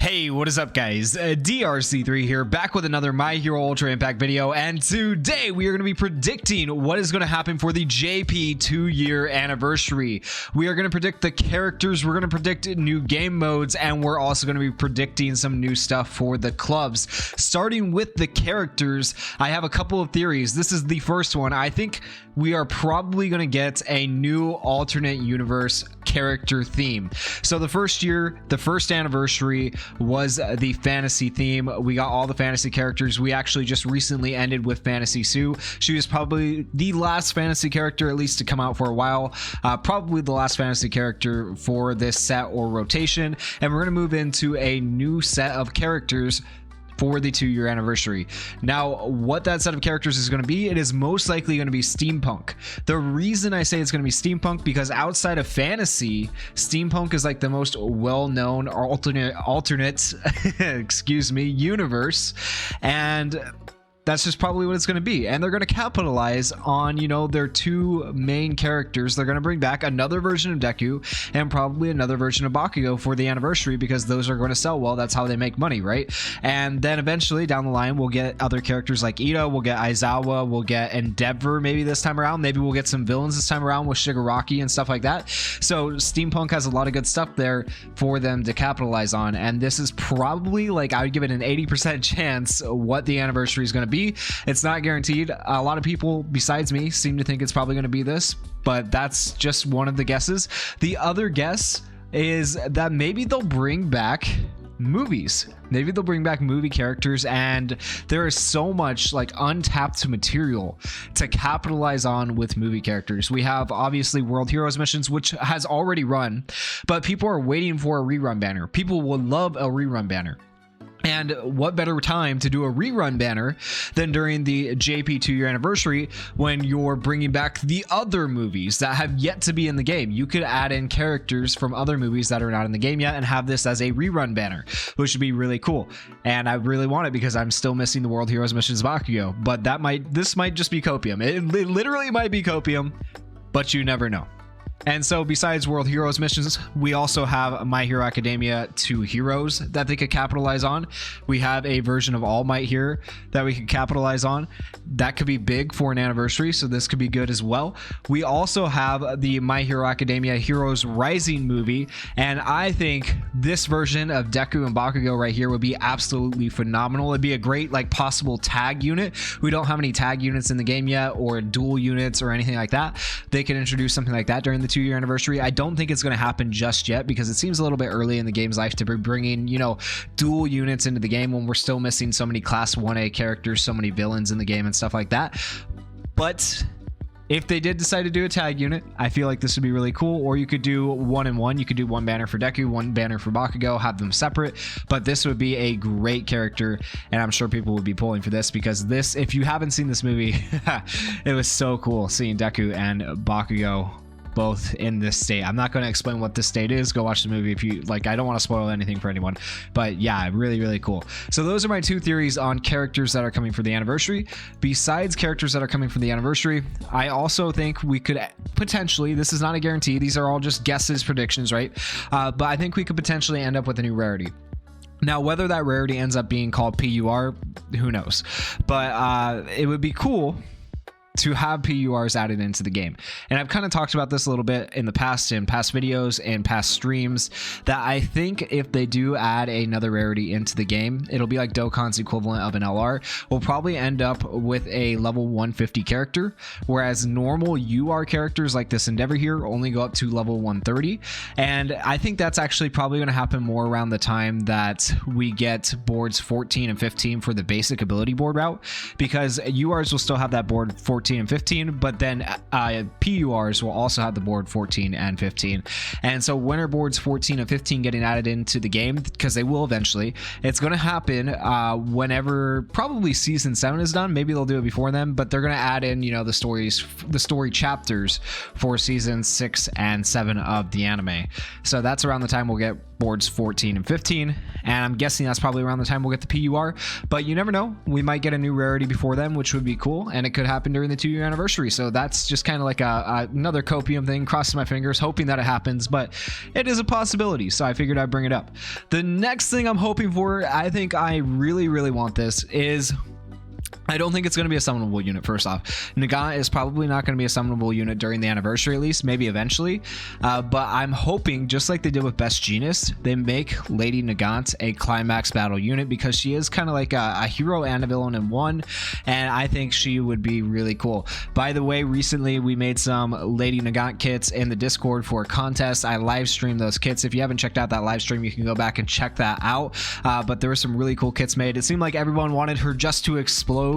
Hey, what is up guys? DRC3 here, back with another My Hero Ultra Impact video, and today we are going to be predicting what is going to happen for the JP 2-year anniversary. We are going to predict the characters, we're going to predict new game modes, and we're also going to be predicting some new stuff for the clubs. Starting with the characters, I have a couple of theories. This is the first one. I think we are probably going to get a new alternate universe character theme. So the first year, the first anniversary was the fantasy theme. We got all the fantasy characters. We actually just recently ended with Fantasy Sue. She was probably the last fantasy character, at least to come out for a while. Probably the last fantasy character for this set or rotation. And we're going to move into a new set of characters for the 2-year anniversary. Now, what that set of characters is going to be, it is most likely going to be steampunk. The reason I say it's going to be steampunk, because outside of fantasy, steampunk is like the most well-known alternate excuse me, universe, and that's just probably what it's going to be. And they're going to capitalize on, you know, their two main characters. They're going to bring back another version of Deku and probably another version of Bakugo for the anniversary, because those are going to sell well. That's how they make money, right? And then eventually down the line, we'll get other characters like Ito, we'll get Aizawa, we'll get Endeavor maybe this time around. Maybe we'll get some villains this time around with Shigaraki and stuff like that. So steampunk has a lot of good stuff there for them to capitalize on. And this is probably, like, I would give it an 80% chance what the anniversary is going to be. It's not guaranteed. A lot of people besides me seem to think it's probably going to be this, but that's just one of the guesses. The other guess is that maybe they'll bring back movies. Maybe they'll bring back movie characters, and there is so much like untapped material to capitalize on with movie characters. We have obviously World Heroes missions, which has already run, but people are waiting for a rerun banner. People will love a rerun banner. And what better time to do a rerun banner than during the JP 2-year anniversary, when you're bringing back the other movies that have yet to be in the game. You could add in characters from other movies that are not in the game yet and have this as a rerun banner, which would be really cool. And I really want it because I'm still missing the World Heroes missions Bakugo, but this might just be copium. It literally might be copium, but you never know. And so besides World Heroes missions, we also have My Hero Academia 2 Heroes that they could capitalize on. We have a version of All Might here that we could capitalize on. That could be big for an anniversary, so this could be good as well. We also have the My Hero Academia Heroes Rising movie, and I think this version of Deku and Bakugo right here would be absolutely phenomenal. It'd be a great like possible tag unit. We don't have any tag units in the game yet, or dual units or anything like that. They could introduce something like that during the 2-year anniversary. I don't think it's going to happen just yet, because it seems a little bit early in the game's life to be bringing, you know, dual units into the game when we're still missing so many Class 1A characters, so many villains in the game and stuff like that. But if they did decide to do a tag unit, I feel like this would be really cool. Or you could do 1-in-1. You could do one banner for Deku, one banner for Bakugo, have them separate. But this would be a great character, and I'm sure people would be pulling for this, because this, if you haven't seen this movie, it was so cool seeing Deku and Bakugo both in this state. I'm not going to explain what this state is. Go watch the movie if you like. I don't want to spoil anything for anyone, but yeah, really, really cool. So those are my two theories on characters that are coming for the anniversary. Besides characters that are coming for the anniversary, I also think we could potentially, this is not a guarantee, these are all just guesses, predictions, right? But I think we could potentially end up with a new rarity. Now, whether that rarity ends up being called PUR, who knows? But it would be cool to have PURs added into the game. And I've kind of talked about this a little bit in the past, in past videos and past streams, that I think if they do add another rarity into the game, it'll be like Dokkan's equivalent of an LR. We'll probably end up with a level 150 character, whereas normal UR characters like this Endeavor here only go up to level 130. And I think that's actually probably going to happen more around the time that we get boards 14 and 15 for the basic ability board route, because URs will still have that board 14 and 15, but then PURs will also have the board 14 and 15. And so winter boards 14 and 15 getting added into the game, because they will eventually, it's going to happen whenever probably season 7 is done. Maybe they'll do it before then, but they're going to add in, you know, the story chapters for season 6 and 7 of the anime. So that's around the time we'll get boards 14 and 15, and I'm guessing that's probably around the time we'll get the PUR, but you never know, we might get a new rarity before then, which would be cool, and it could happen during the 2-year anniversary. So that's just kind of like another copium thing, crossing my fingers, hoping that it happens, but it is a possibility, so I figured I'd bring it up. The next thing I'm hoping for, I think I really want this, is I don't think it's going to be a summonable unit. First off, Nagant is probably not going to be a summonable unit during the anniversary, at least, maybe eventually. But I'm hoping, just like they did with Best Genius, they make Lady Nagant a Climax Battle unit, because she is kind of like a hero and a villain in one, and I think she would be really cool. By the way, recently we made some Lady Nagant kits in the Discord for a contest. I live streamed those kits. If you haven't checked out that live stream, you can go back and check that out. But there were some really cool kits made. It seemed like everyone wanted her just to explode,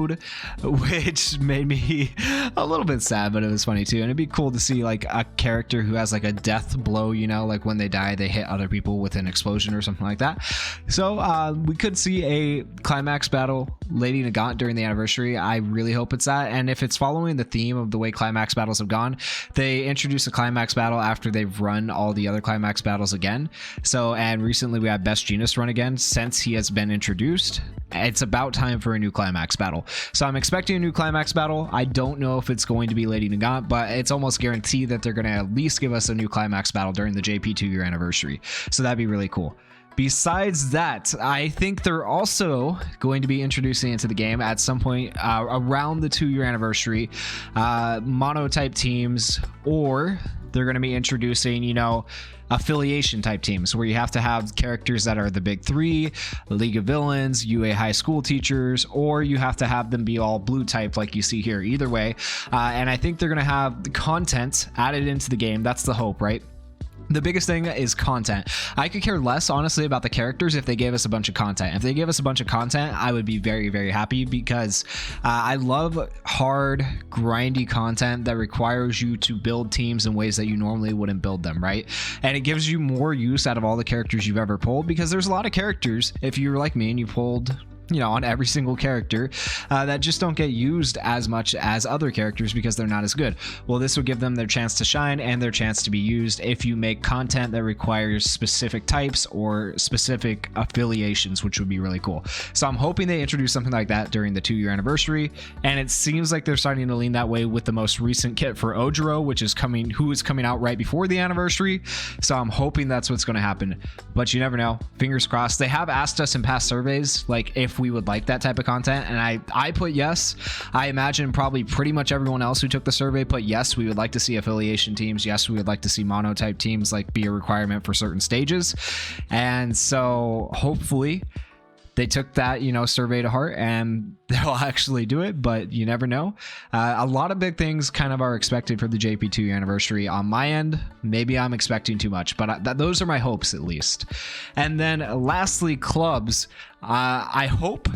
which made me a little bit sad, but it was funny too. And it'd be cool to see like a character who has like a death blow, you know, like when they die they hit other people with an explosion or something like that. So we could see a Climax Battle Lady Nagant during the anniversary. I really hope it's that, and if it's following the theme of the way Climax Battles have gone, they introduce a Climax Battle after they've run all the other Climax Battles again. So, and recently we had Best Genius run again since he has been introduced. It's about time for a new Climax Battle. So I'm expecting a new Climax Battle. I don't know if it's going to be Lady Nagant, but it's almost guaranteed that they're going to at least give us a new Climax Battle during the JP 2-year anniversary. So that'd be really cool. Besides that, I think they're also going to be introducing into the game at some point around the 2-year anniversary mono-type teams, or they're going to be introducing, you know, affiliation type teams where you have to have characters that are the big three, League of Villains, UA high school teachers, or you have to have them be all blue type like you see here. Either way, and I think they're going to have the content added into the game. That's the hope, right? The biggest thing is content. I could care less, honestly, about the characters if they gave us a bunch of content. If they gave us a bunch of content, I would be very happy, because I love hard, grindy content that requires you to build teams in ways that you normally wouldn't build them, right? And it gives you more use out of all the characters you've ever pulled, because there's a lot of characters, if you're like me and you pulled, you know, on every single character that just don't get used as much as other characters because they're not as good. Well, this would give them their chance to shine and their chance to be used if you make content that requires specific types or specific affiliations, which would be really cool. So I'm hoping they introduce something like that during the 2-year anniversary, and it seems like they're starting to lean that way with the most recent kit for Ojiro, which is coming out right before the anniversary. So I'm hoping that's what's going to happen, but you never know. Fingers crossed. They have asked us in past surveys like if we would like that type of content, and I put yes. I imagine probably pretty much everyone else who took the survey put yes. We would like to see affiliation teams. Yes, we would like to see monotype teams like be a requirement for certain stages, and so hopefully they took that, you know, survey to heart and they'll actually do it, but you never know. A lot of big things kind of are expected for the JP 2-year anniversary. On my end, maybe I'm expecting too much, but those are my hopes at least. And then lastly, clubs. I hope,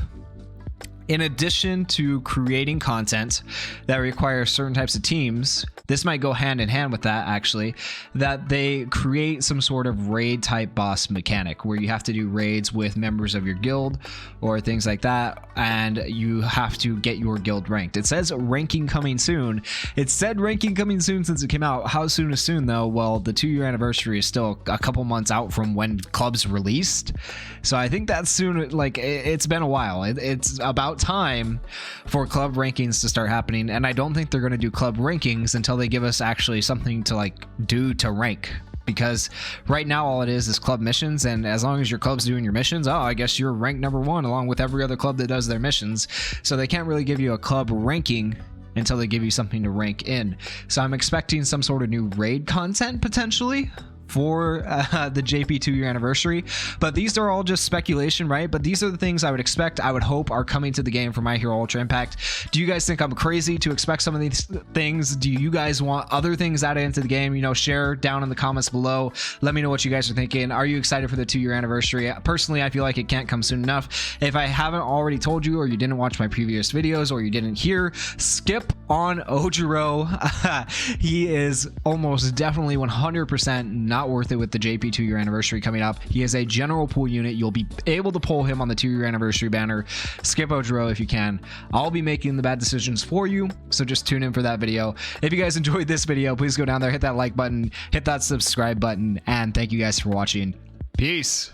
in addition to creating content that requires certain types of teams, this might go hand in hand with that actually, that they create some sort of raid type boss mechanic where you have to do raids with members of your guild or things like that, and you have to get your guild ranked. It says ranking coming soon. It said ranking coming soon since it came out. How soon is soon though? Well, the 2-year anniversary is still a couple months out from when clubs released, so I think that's soon. Like, it's been a while. It's about time for club rankings to start happening, and I don't think they're going to do club rankings until they give us actually something to like do to rank, because right now all it is club missions, and as long as your club's doing your missions, oh, I guess you're ranked number 1 along with every other club that does their missions. So they can't really give you a club ranking until they give you something to rank in. So I'm expecting some sort of new raid content potentially for the JP 2-year anniversary, but these are all just speculation, right? But these are the things I would expect, I would hope, are coming to the game for My Hero Ultra Impact. Do you guys think I'm crazy to expect some of these things? Do you guys want other things added into the game? You know, share down in the comments below. Let me know what you guys are thinking. Are you excited for the 2-year anniversary? Personally, I feel like it can't come soon enough. If I haven't already told you, or you didn't watch my previous videos, or you didn't hear, skip on Ojiro. He is almost definitely 100% not worth it with the JP 2-year anniversary coming up. He is a general pool unit. You'll be able to pull him on the 2-year anniversary banner. Skip Ojiro if you can. I'll be making the bad decisions for you, so just tune in for that video. If you guys enjoyed this video, please go down there, hit that like button, hit that subscribe button, and thank you guys for watching. Peace.